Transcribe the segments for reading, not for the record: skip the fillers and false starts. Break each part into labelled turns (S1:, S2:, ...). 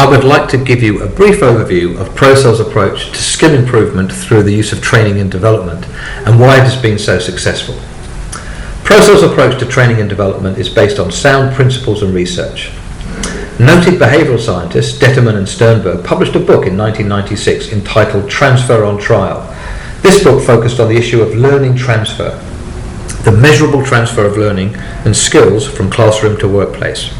S1: I would like to give you a brief overview of ProSales' approach to skill improvement through the use of training and development and why it has been so successful. ProSales' approach to training and development is based on sound principles and research. Noted behavioural scientists Detterman and Sternberg published a book in 1996 entitled Transfer on Trial. This book focused on the issue of learning transfer, the measurable transfer of learning and skills from classroom to workplace.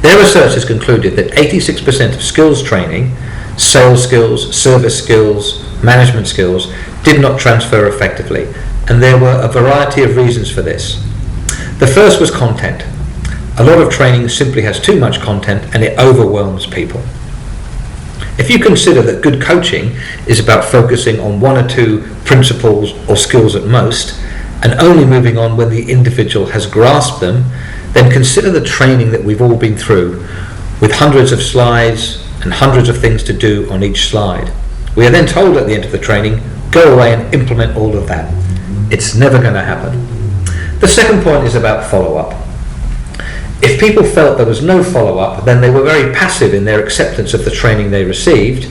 S1: Their research has concluded that 86% of skills training, sales skills, service skills, management skills, did not transfer effectively, and there were a variety of reasons for this. The first was content. A lot of training simply has too much content and it overwhelms people. If you consider that good coaching is about focusing on one or two principles or skills at most, and only moving on when the individual has grasped them, then consider the training that we've all been through, with hundreds of slides and hundreds of things to do on each slide. We are then told at the end of the training, go away and implement all of that. It's never going to happen. The second point is about follow-up. If people felt there was no follow-up, then they were very passive in their acceptance of the training they received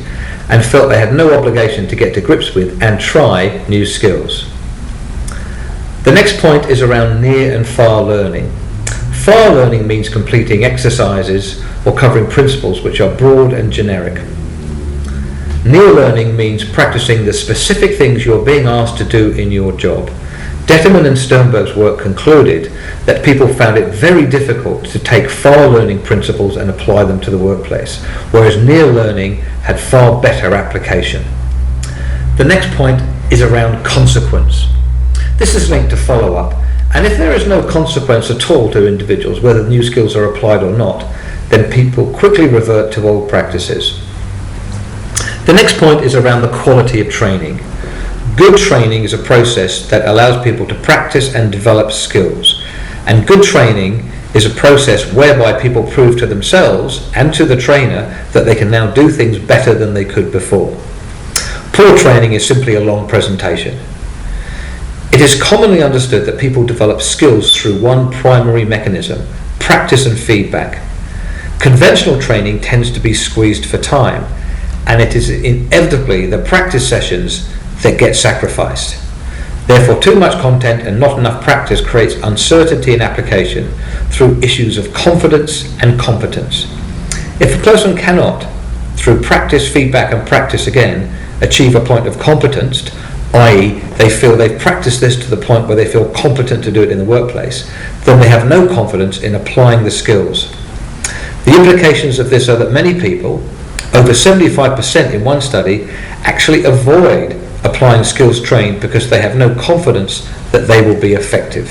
S1: and felt they had no obligation to get to grips with and try new skills. The next point is around near and far learning. Far learning means completing exercises or covering principles which are broad and generic. Near learning means practicing the specific things you're being asked to do in your job. Detterman and Sternberg's work concluded that people found it very difficult to take far learning principles and apply them to the workplace, whereas near learning had far better application. The next point is around consequence. This is linked to follow-up, and if there is no consequence at all to individuals, whether the new skills are applied or not, then people quickly revert to old practices. The next point is around the quality of training. Good training is a process that allows people to practice and develop skills, and good training is a process whereby people prove to themselves and to the trainer that they can now do things better than they could before. Poor training is simply a long presentation. It is commonly understood that people develop skills through one primary mechanism, practice and feedback. Conventional training tends to be squeezed for time, and it is inevitably the practice sessions that get sacrificed. Therefore, too much content and not enough practice creates uncertainty in application through issues of confidence and competence. If a person cannot, through practice, feedback and practice again, achieve a point of competence, i.e. they feel they've practiced this to the point where they feel competent to do it in the workplace, then they have no confidence in applying the skills. The implications of this are that many people, over 75% in one study, actually avoid applying skills trained because they have no confidence that they will be effective.